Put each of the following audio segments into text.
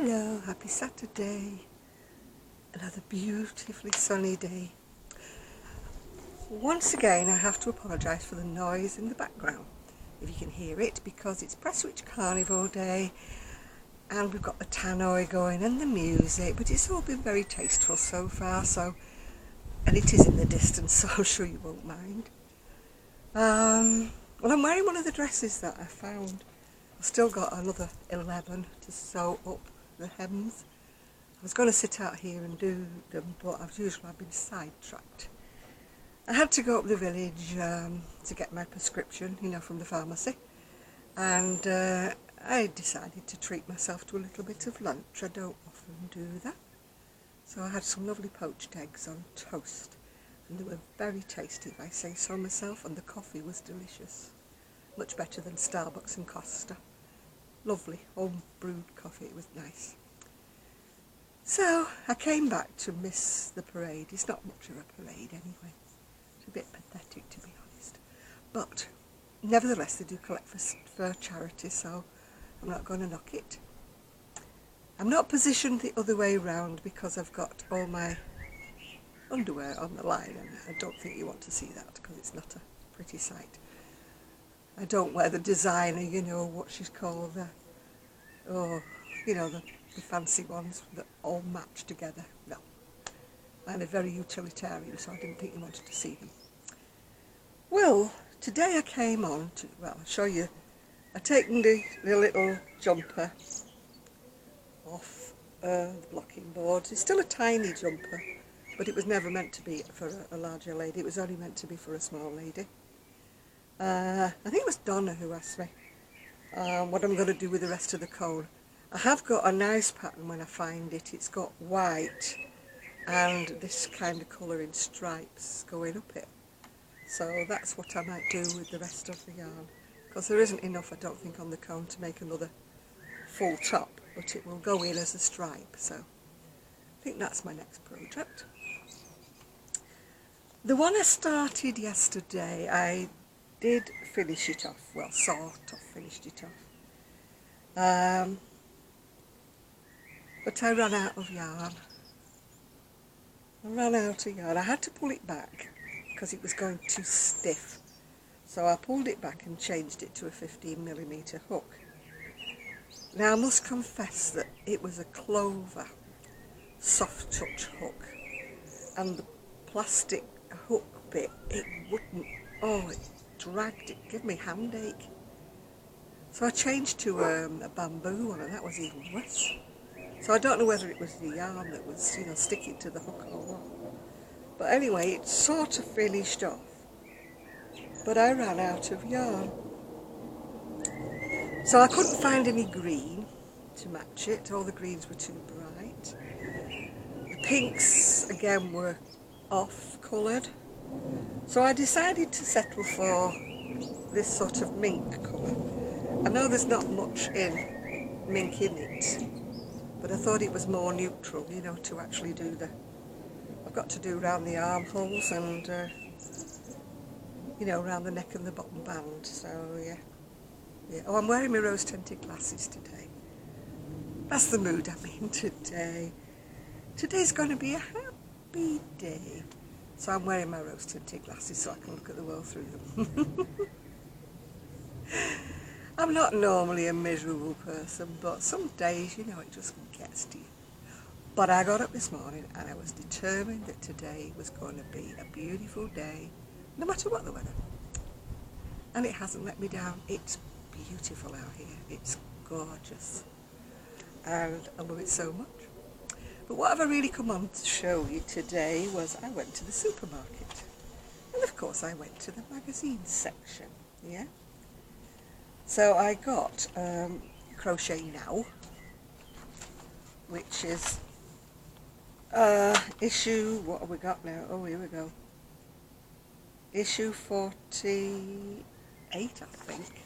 Hello, happy Saturday. Another beautifully sunny day. Once again, I have to apologise for the noise in the background, if you can hear it, because it's Prestwich Carnival Day and we've got the tannoy going and the music, but it's all been very tasteful so far, and it is in the distance, so I'm sure you won't mind. Well, I'm wearing one of the dresses that I found. I've still got another 11 to sew up the hems. I was going to sit out here and do them, but as usual I've been sidetracked. I had to go up the village to get my prescription, from the pharmacy, and I decided to treat myself to a little bit of lunch. I don't often do that. So I had some lovely poached eggs on toast, and they were very tasty, if I say so myself, and the coffee was delicious. Much better than Starbucks and Costa. Lovely home brewed coffee, it was nice. So I came back to miss the parade. It's not much of a parade anyway. It's a bit pathetic, to be honest. But nevertheless, they do collect for charity, so I'm not going to knock it. I'm not positioned the other way round because I've got all my underwear on the line, and I don't think you want to see that because it's not a pretty sight. I don't wear the designer, what she's called, the fancy ones that all match together. No. And they're very utilitarian, so I didn't think you wanted to see them. Well, today I came on to, I'll show you. I've taken the little jumper off the blocking board. It's still a tiny jumper, but it was never meant to be for a larger lady. It was only meant to be for a small lady. I think it was Donna who asked me what I'm going to do with the rest of the cone. I have got a nice pattern when I find it. It's got white and this kind of colour in stripes going up it. So that's what I might do with the rest of the yarn. Because there isn't enough, I don't think, on the cone to make another full top, but it will go in as a stripe. So I think that's my next project. The one I started yesterday, I did finish it off, well, sort of finished it off. But I ran out of yarn. I had to pull it back because it was going too stiff. So I pulled it back and changed it to a 15mm hook. Now I must confess that it was a Clover soft touch hook, and the plastic hook bit, it dragged, it gave me hand ache. So I changed to a bamboo one, and that was even worse. So I don't know whether it was the yarn that was, sticking to the hook or what. But anyway, it sort of finished off. But I ran out of yarn. So I couldn't find any green to match it. All the greens were too bright. The pinks, again, were off-coloured. So I decided to settle for this sort of mink colour. I know there's not much in mink in it, but I thought it was more neutral, to actually do I've got to do around the armholes and, around the neck and the bottom band, so yeah. Oh, I'm wearing my rose-tinted glasses today. That's the mood I'm in today. Today's going to be a happy day. So I'm wearing my rose-tinted glasses so I can look at the world through them. I'm not normally a miserable person, but some days, it just gets to you. But I got up this morning and I was determined that today was going to be a beautiful day, no matter what the weather. And it hasn't let me down. It's beautiful out here. It's gorgeous. And I love it so much. But what have I really come on to show you today was I went to the supermarket. And of course I went to the magazine section, yeah? So I got Crochet Now, which is issue, what have we got now? Oh, here we go. Issue 48, I think.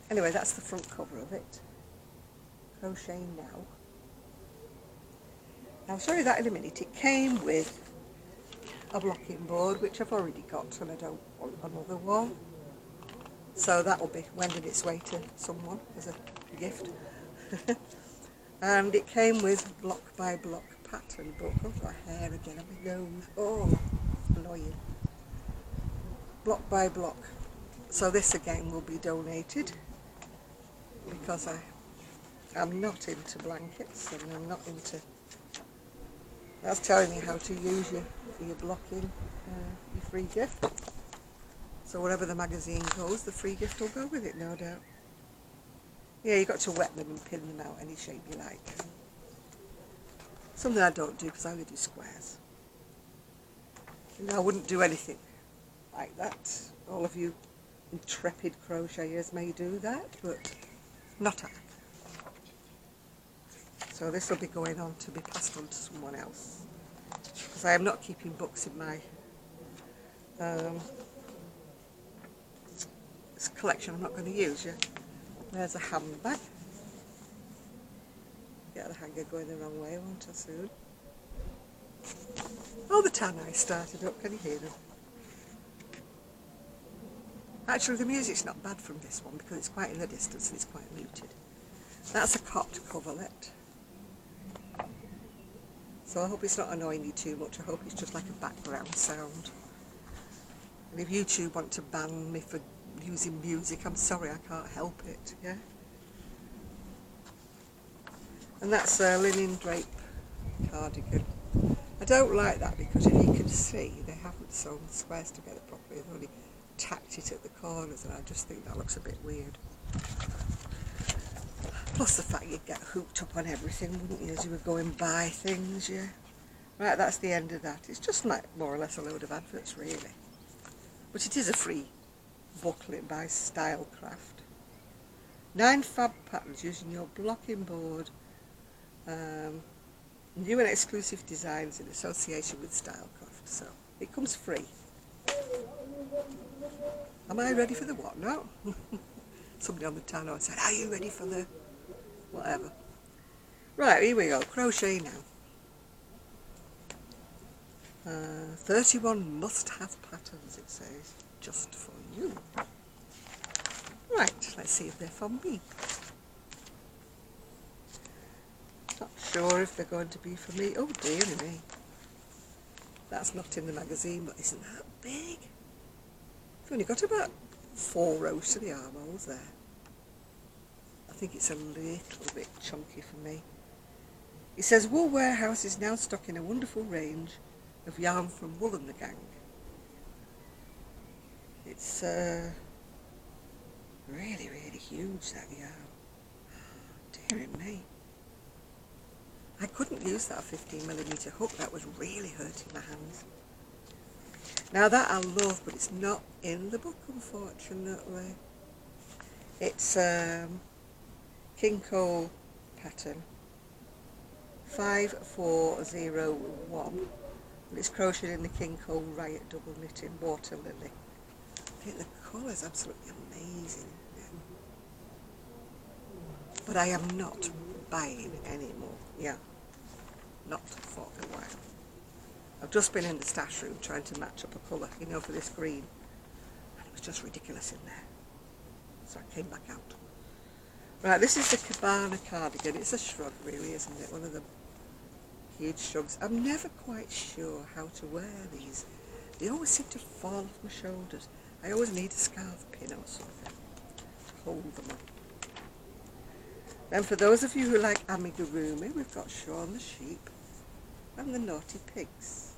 Anyway, that's the front cover of it. Crochet Now. I'll show you that in a minute. It came with a blocking board, which I've already got, and I don't want another one. So that will be wending its way to someone as a gift. And it came with block by block pattern, but I've got hair again on my nose. Oh, annoying. Block by block. So this again will be donated because I'm not into blankets and I'm not into... That's telling you how to use your blocking, your free gift. So wherever the magazine goes, the free gift will go with it, no doubt. Yeah, you've got to wet them and pin them out any shape you like. Something I don't do because I only do squares. And I wouldn't do anything like that. All of you intrepid crocheters may do that, but not I. So this will be going on to be passed on to someone else. Because I am not keeping books in my this collection I'm not going to use yet. There's a handbag. Get the hanger going the wrong way, won't I soon? Oh, the tan eyes started up, can you hear them? Actually, the music's not bad from this one because it's quite in the distance and it's quite muted. That's a cot coverlet. So I hope it's not annoying you too much. I hope it's just like a background sound. And if YouTube want to ban me for using music, I'm sorry, I can't help it, yeah? And that's a linen drape cardigan. I don't like that because if you can see, they haven't sewn the squares together properly. They've only tacked it at the corners and I just think that looks a bit weird. Plus the fact you'd get hooked up on everything, wouldn't you, as you were going by things, yeah? Right, that's the end of that. It's just like more or less a load of adverts, really. But it is a free booklet by Stylecraft. 9 fab patterns using your blocking board. New and exclusive designs in association with Stylecraft. So it comes free. Am I ready for the what? No. Somebody on the tannoy said, are you ready for the whatever? Right, here we go. Crochet now. 31 must-have patterns, it says, just for you. Right, let's see if they're for me. Not sure if they're going to be for me. Oh dear me. That's not in the magazine, but isn't that big? I've only got about 4 rows to the armholes there. I think it's a little bit chunky for me. It says, Wool Warehouse is now stocking a wonderful range of yarn from Wool and the Gang. It's really, really huge, that yarn. Dear me. I couldn't use that 15mm hook, that was really hurting my hands. Now that I love, but it's not in the book, unfortunately. It's King Cole pattern 5401, and it's crocheted in the King Cole Riot double knitting water lily. I think the colour is absolutely amazing. But I am not buying any more. Yeah, not for a while. I've just been in the stash room trying to match up a colour, you know, for this green, and it was just ridiculous in there. So I came back out. Right, this is the Cabana cardigan. It's a shrug, really, isn't it? One of the huge shrugs. I'm never quite sure how to wear these. They always seem to fall off my shoulders. I always need a scarf pin or something to hold them on. Then for those of you who like amigurumi, we've got Shaun the Sheep and the Naughty Pigs.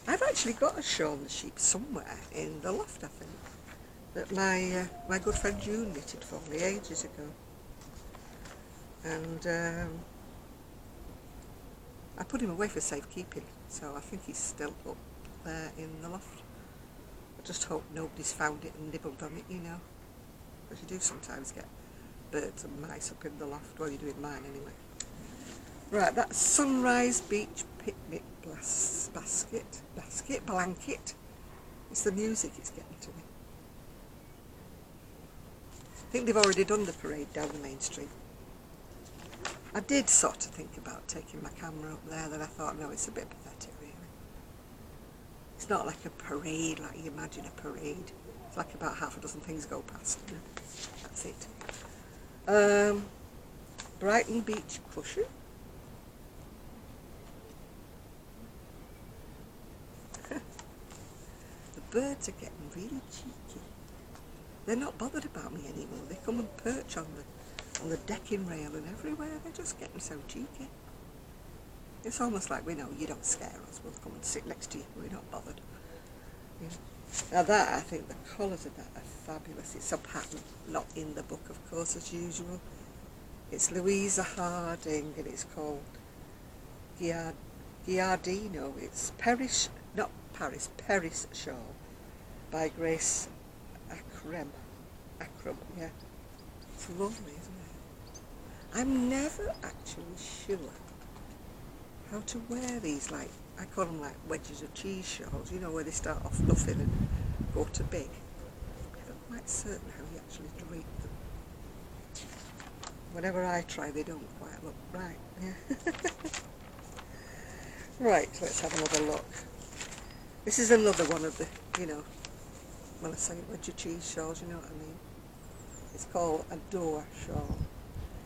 I've actually got a Shaun the Sheep somewhere in the loft, I think, that my good friend June knitted for me ages ago. And I put him away for safekeeping, so I think he's still up there in the loft. I just hope nobody's found it and nibbled on it, you know, because you do sometimes get birds and mice up in the loft. Well, you're doing mine anyway. Right, that's Sunrise Beach Picnic blanket. It's the music it's getting to me. I think they've already done the parade down the main street. I did sort of think about taking my camera up there, then I thought, no, it's a bit pathetic, really. It's not like a parade, like you imagine a parade. It's like about half a dozen things go past, you know. That's it. Brighton Beach cushion. The birds are getting really cheeky. They're not bothered about me anymore. They come and perch on the decking rail and everywhere. They're just getting so cheeky. It's almost like we know you don't scare us. We'll come and sit next to you. We're not bothered. Yeah. Now that, I think the colours of that are fabulous. It's a pattern, not in the book, of course, as usual. It's Louisa Harding, and it's called Giardino. It's Paris Shawl by Grace Akram, yeah. It's lovely, isn't it? I'm never actually sure how to wear these, like, I call them like wedges of cheese shawls, you know, where they start off nothing and go to big. I'm never quite certain how you actually drape them. Whenever I try, they don't quite look right. Yeah. Right, let's have another look. This is another one of the, you know, when I say wedge of cheese shawls, you know what I mean. It's called a door shawl.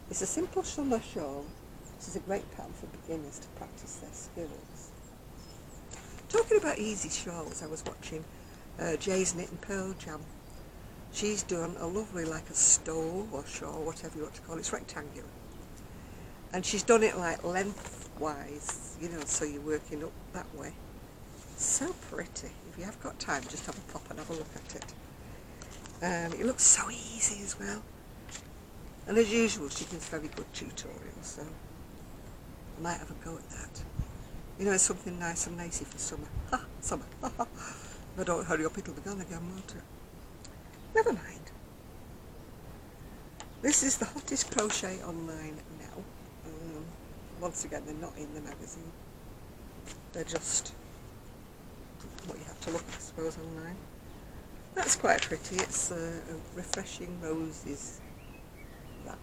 It's a simple summer shawl. This is a great pattern for beginners to practice their skills. Talking about easy shawls, I was watching Jay's Knit and Pearl Jam. She's done a lovely, like a stole or shawl, whatever you want to call it. It's rectangular. And she's done it like lengthwise, you know, so you're working up that way. So pretty. If you have got time, just have a pop and have a look at it. It looks so easy as well. And as usual, she gives very good tutorials, so I might have a go at that. You know, it's something nice and lacy for summer. Ha! Summer. Ha ha! If I don't hurry up, it'll be gone again, won't it? Never mind. This is the hottest crochet online now. Once again, they're not in the magazine. They're just what you have to look at, I suppose, online. That's quite pretty. It's a refreshing roses wrap.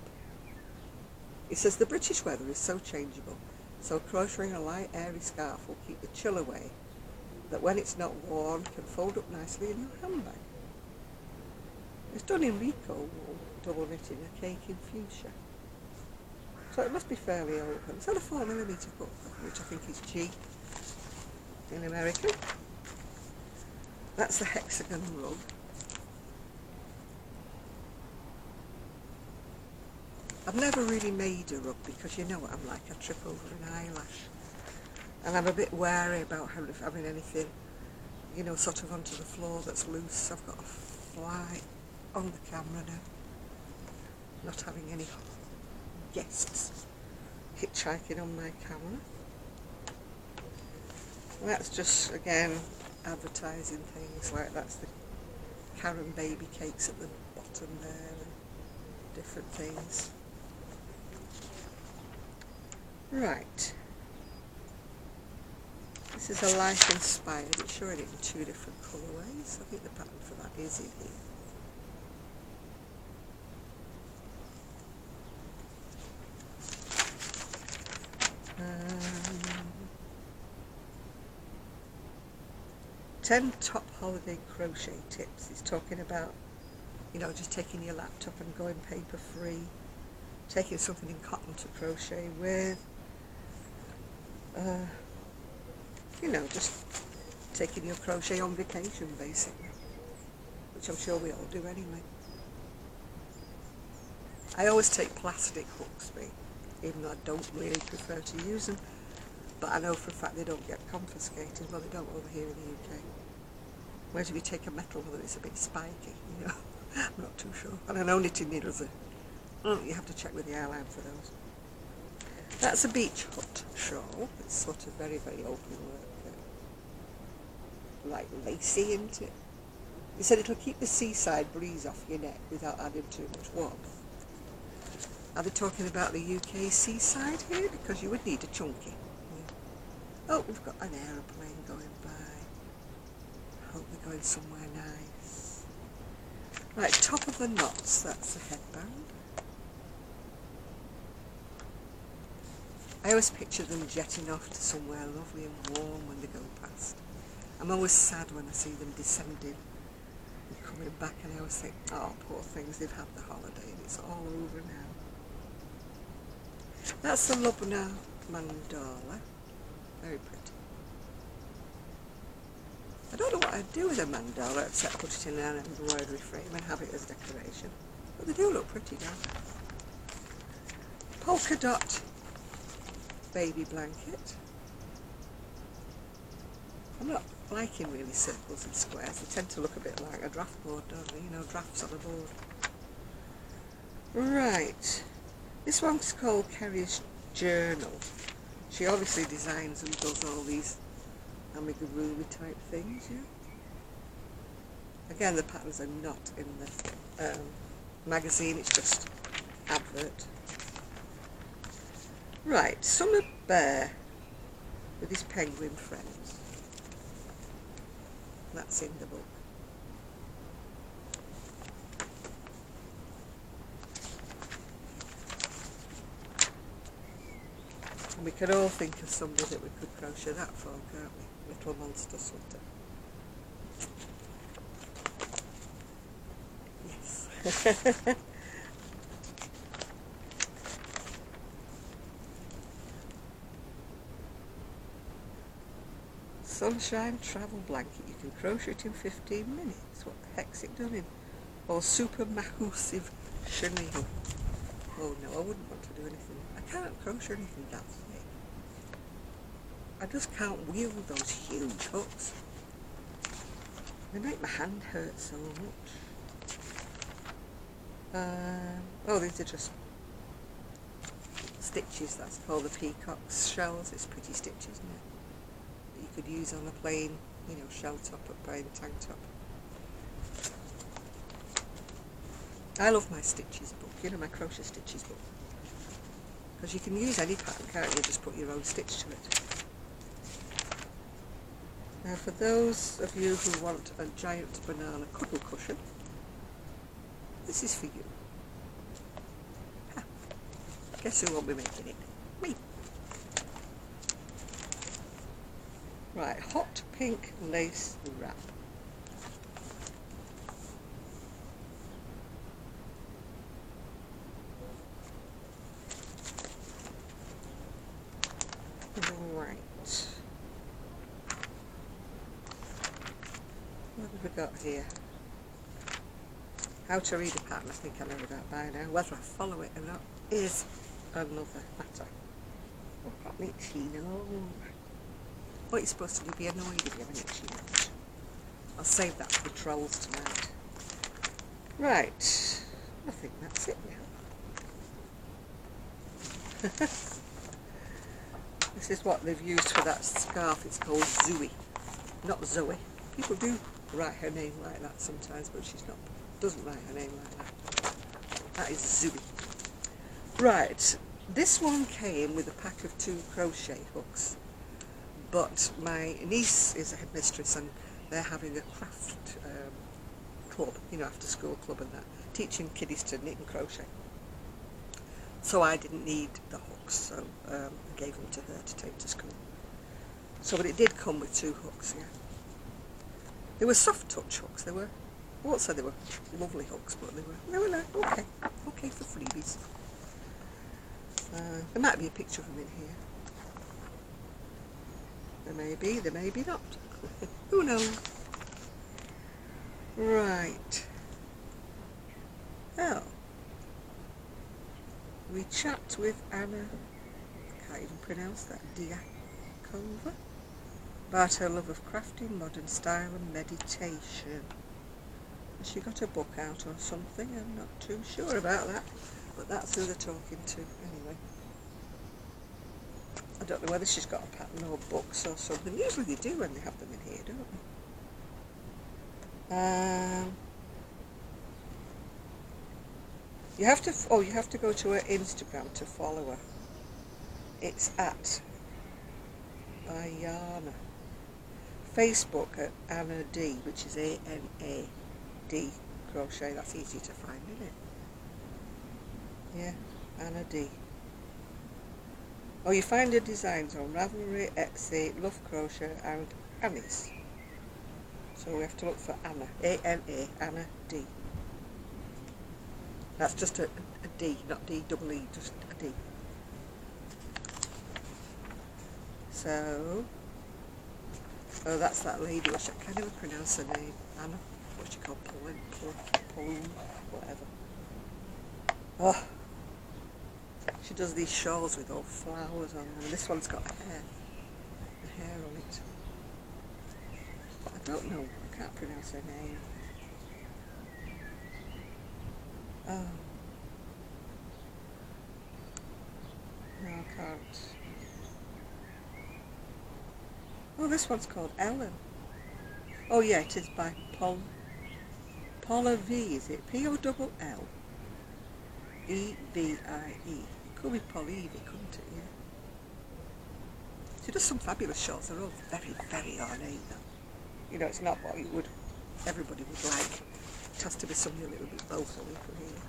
It says the British weather is so changeable, so crocheting a light airy scarf will keep the chill away, that when it's not worn can fold up nicely in your handbag. It's done in Rico wool, double knitting, a cake in fuchsia. So it must be fairly open. It's on a 4mm book, which I think is G in American. That's the hexagon rug. I've never really made a rug because you know what I'm like, I trip over an eyelash. And I'm a bit wary about having anything, you know, sort of onto the floor that's loose. I've got a fly on the camera now. Not having any guests hitchhiking on my camera. That's just, again, advertising things like that's the Karen baby cakes at the bottom there and different things. Right. This is a life inspired. It's showing it in 2 different colourways. I think the pattern for that is in here. 10 top holiday crochet tips. He's talking about, you know, just taking your laptop and going paper free, taking something in cotton to crochet with, you know, just taking your crochet on vacation basically, which I'm sure we all do anyway. I always take plastic hooks, even though I don't really prefer to use them, but I know for a fact they don't get confiscated. Well, they don't over here in the UK. Whereas if you take a metal one, it's a bit spiky, you know. I'm not too sure. And I know knitting needles are, you have to check with the airline for those. That's a beach hut shawl. It's sort of very, very open work, like lacy, isn't it? He said it'll keep the seaside breeze off your neck without adding too much warmth. Are they talking about the UK seaside here? Because you would need a chunky. Yeah. Oh, we've got an aeroplane going by. I hope we're going somewhere nice. Right, top of the knots, that's the headband. I always picture them jetting off to somewhere lovely and warm when they go past. I'm always sad when I see them descending and coming back, and I always think, oh, poor things, they've had the holiday and it's all over now. That's the Lubna mandala. Very pretty. I don't know what I'd do with a mandala except put it in an embroidery frame and have it as decoration. But they do look pretty, don't they? Polka dot baby blanket. I'm not liking really circles and squares. They tend to look a bit like a draft board, don't they? You know, drafts on a board. Right. This one's called Kerry's Journal. She obviously designs and does all these amigurumi type things, yeah? Again, the patterns are not in the magazine, it's just advert. Right, Summer Bear with his penguin friends. That's in the book. And we can all think of somebody that we could crochet that for, can't we? Little monster sweater. Yes. Sunshine travel blanket. You can crochet it in 15 minutes. What the heck's it done in? Or super massive chenille. Oh no, I wouldn't want to do anything. I can't crochet anything that thick. I just can't wield those huge hooks. They make my hand hurt so much. Oh, these are just stitches. That's called the peacock's shells. It's pretty stitches, isn't it? That you could use on a plain, you know, shell top, a plain tank top. I love my stitches book, you know, my crochet stitches book. Because you can use any pattern, can't you? Just put your own stitch to it. Now for those of you who want a giant banana cuddle cushion, this is for you. Ha. Guess who won't be making it? Me. Right, hot pink lace wrap. Right. What have we got here? How to read a pattern, I think I know that by now. Whether I follow it or not is another matter. Oh, I've got an itchy nose. What are you supposed to do? Be annoyed if you have an itchy nose? I'll save that for the trolls tonight. Right. I think that's it now. This is what they've used for that scarf. It's called Zooey, not Zoe. People do write her name like that sometimes, but she's not. Doesn't write her name like that. That is Zooey. Right. This one came with a pack of 2 crochet hooks, but my niece is a headmistress and they're having a craft club, you know, after school club and that, teaching kiddies to knit and crochet. So I didn't need the hooks, so I gave them to her to take to school. So, but it did come with 2 hooks, yeah. They were soft touch hooks, they were. I won't say they were lovely hooks, but they were like, okay for freebies. There might be a picture of them in here. There may be not. Who knows? Right. Oh. We chat with Anna, I can't even pronounce that, Diakova, about her love of crafting, modern style and meditation. Has she got a book out or something? I'm not too sure about that, but that's who they're talking to anyway. I don't know whether she's got a pattern or books or something. Usually they do when they have them in here, don't they? You have to go to her Instagram to follow her. It's at Ayana. Facebook at Anna D, which is ANAD crochet. That's easy to find, isn't it? Yeah, Anna D. Oh, you find her designs on Ravelry, Etsy, Love Crochet and Annie's. So we have to look for Anna, A-N-A, Anna D. That's just a D, not D-double-E, just a D. So, oh, that's that lady, which I can't even pronounce her name. Anna, what's she called? Pauline, whatever. Oh, she does these shawls with all flowers on them, and this one's got hair on it. I don't know, I can't pronounce her name. Oh. No, I can't. Oh, this one's called Ellen. Oh yeah, it is by Paula V, is it? P-O-L-L E-V-I-E. It could be Polivy, couldn't it? Yeah. She does some fabulous shorts. They're all very, very ornate though. You know, it's not what everybody would like. It has to be something a little bit boho for here.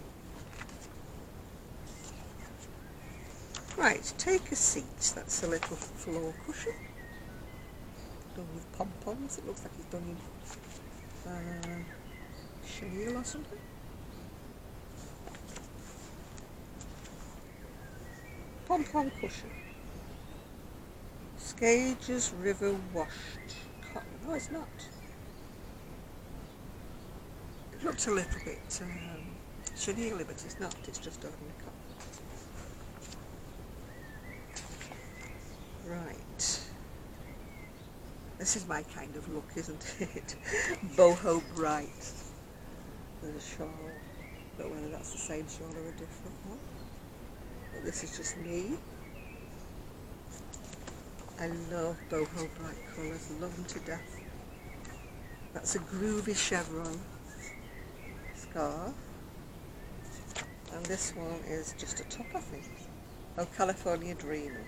Right, take a seat. That's a little floor cushion. Done with pom-poms. It looks like it's done in chenille or something. Pom-pom cushion. Skages River washed cotton. No, it's not. It looks a little bit chenille, but it's not. It's just ordinary cotton. Right. This is my kind of look, isn't it? Boho bright. There's a shawl. Don't know whether that's the same shawl or a different one. But this is just me. I love boho bright colours, love them to death. That's a groovy chevron scarf. And this one is just a top, I think. Oh, California Dreamer.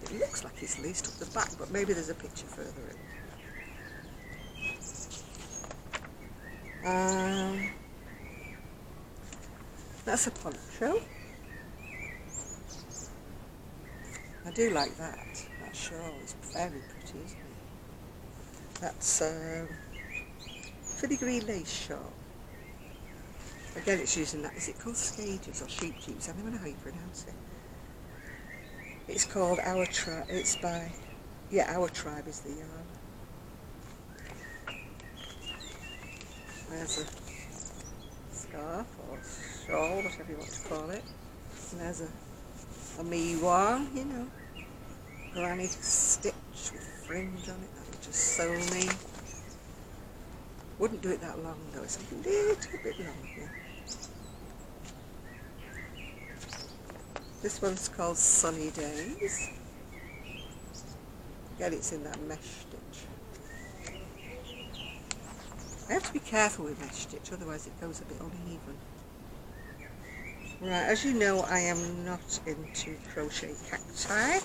It looks like it's laced up the back, but maybe there's a picture further in. That's a poncho. I do like that. That shawl is very pretty, isn't it? That's filigree lace shawl. Again, it's using that. Is it called skages or sheep jeeps? I never know how you pronounce it. It's called Our Tribe. It's by, yeah, Our Tribe is the yarn. There's a scarf or shawl, whatever you want to call it. And there's a me one, you know, granny stitch with fringe on it. That would just sew me. Wouldn't do it that long though. It's a little bit long, yeah. This one's called Sunny Days. Again, it's in that mesh stitch. I have to be careful with mesh stitch, otherwise it goes a bit uneven. Right, as you know, I am not into crochet cacti,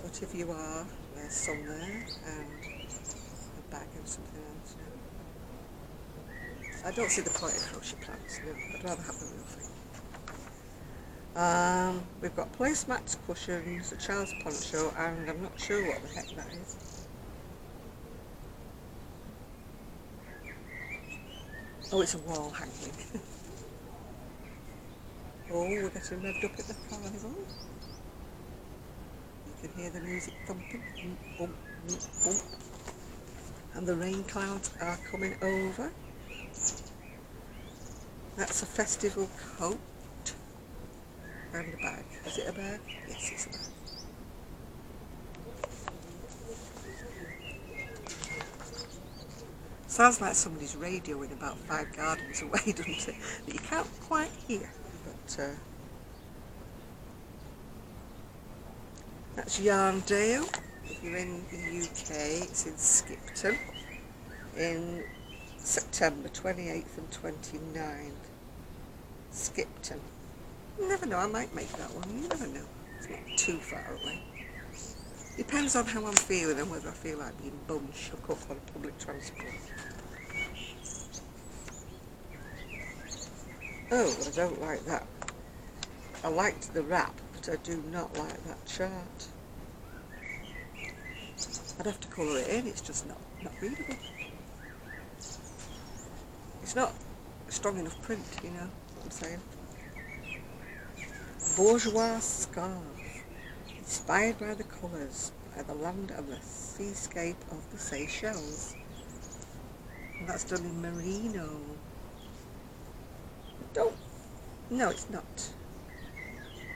but if you are, there's some there, and a bag and something else. I don't see the point of crochet plants, no. I'd rather have the real thing. We've got placemats, cushions, a child's poncho, and I'm not sure what the heck that is. Oh, it's a wall hanging. Oh, we're getting revved up at the carnival. You can hear the music thumping. Boom, boom, boom. And the rain clouds are coming over. That's a festival coat. And a bag. Is it a bag? Yes, it's a bag. Sounds like somebody's radioing about 5 gardens away, doesn't it? But you can't quite hear. But that's Yarndale. If you're in the UK, it's in Skipton in September 28th and 29th. Skipton. You never know, I might make that one, you never know. It's not too far away. Depends on how I'm feeling and whether I feel like being bum shook up on public transport. Oh, I don't like that. I liked the wrap, but I do not like that chart. I'd have to colour it in, it's just not readable. It's not strong enough print, you know what I'm saying? bourgeois scarf, inspired by the colours, by the land and the seascape of the Seychelles. And that's done in merino. No, it's not.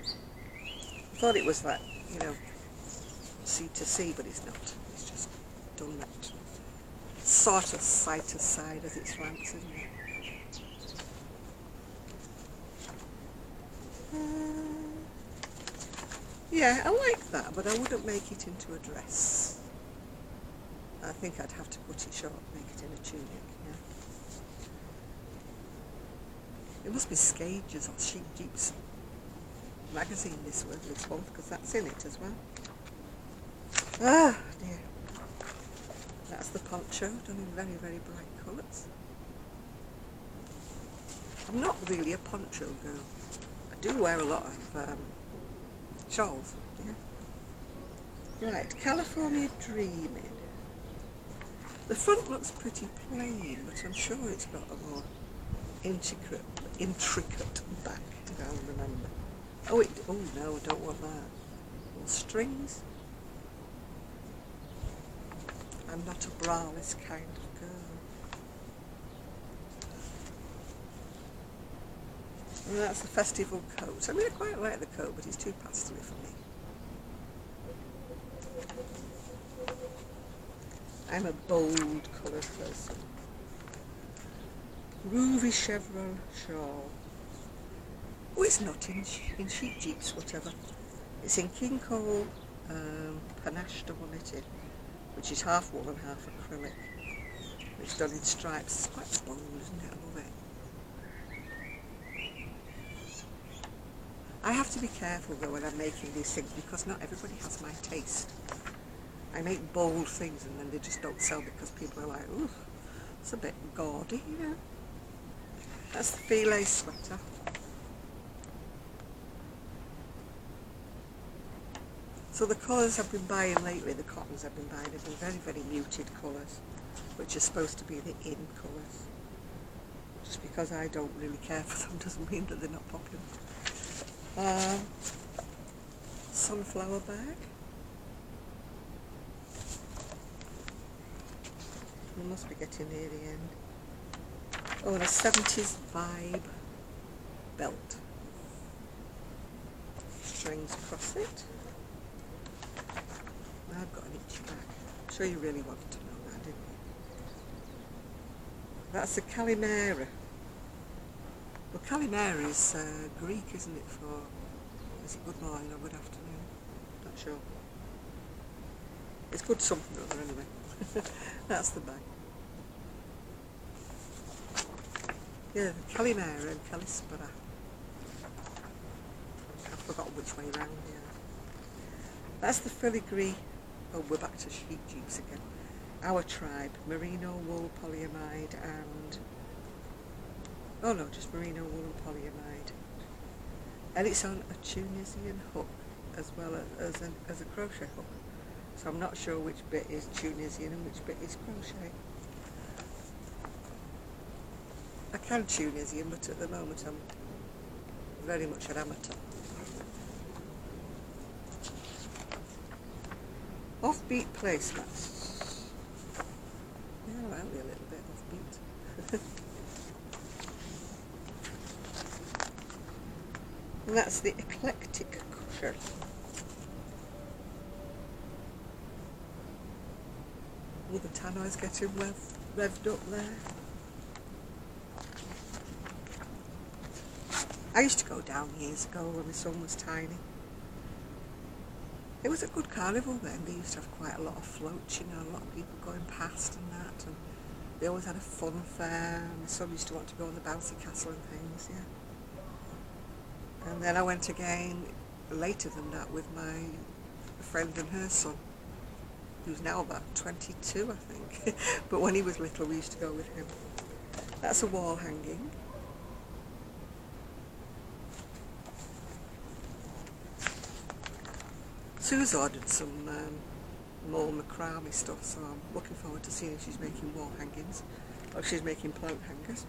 I thought it was like, you know, sea to sea, but it's not. It's just done that sort of side to side as it flanks, isn't it? Yeah, I like that, but I wouldn't make it into a dress. I think I'd have to cut it short, make it in a tunic, yeah. It must be Skages or Sheep Jeeps magazine, this one, because that's in it as well. Ah, dear. That's the poncho, done in very, very bright colours. I'm not really a poncho girl. I do wear a lot of shawls, yeah. Right, California Dreaming. The front looks pretty plain, but I'm sure it's got a more intricate back, I don't remember. Oh no, I don't want that. More strings. I'm not a braless kind of girl. And that's the festival coat. I mean, I quite like the coat, but it's too pastelly for me. I'm a bold colour person. Ruby chevron shawl. Oh, it's not in Sheep Jeeps, whatever. It's in King Cole panache double knitted, which is half wool and half acrylic. It's done in stripes. It's quite bold, isn't it? I love it. I have to be careful though when I'm making these things, because not everybody has my taste. I make bold things and then they just don't sell because people are like, ooh, it's a bit gaudy, you know. That's the filet sweater. So the colours I've been buying lately, the cottons I've been buying, have been very, very muted colours, which are supposed to be the in colours. Just because I don't really care for them doesn't mean that they're not popular. Sunflower bag. We must be getting near the end. Oh, and a 70s vibe belt. Strings across it. I've got an itchy back. I'm sure you really wanted to know that, didn't you? That's a Calimera. Well, Calimera is Greek, isn't it, for, is it good morning or good afternoon? Not sure. It's good something or other anyway. That's the bag. Yeah, Calimera and Calispera. I've forgotten which way round, yeah. That's the filigree. Oh, we're back to Sheep Jeeps again. Our Tribe, merino wool, polyamide and... Oh no, just merino wool and polyamide. And it's on a Tunisian hook as well as a crochet hook. So I'm not sure which bit is Tunisian and which bit is crochet. I can Tunisian, but at the moment I'm very much an amateur. Offbeat placemats. Yeah, well, only a little bit offbeat. And that's the eclectic cushion. All the tannoy's getting revved up there. I used to go down years ago when my son was tiny. It was a good carnival then. They used to have quite a lot of floats, you know, a lot of people going past and that, and they always had a fun fair, and my son used to want to go on the bouncy castle and things, yeah. And then I went again later than that with my friend and her son, who's now about 22, I think. But when he was little, we used to go with him. That's a wall hanging. Sue's ordered some more macrame stuff, so I'm looking forward to seeing if she's making wall hangings, or if she's making plant hangers.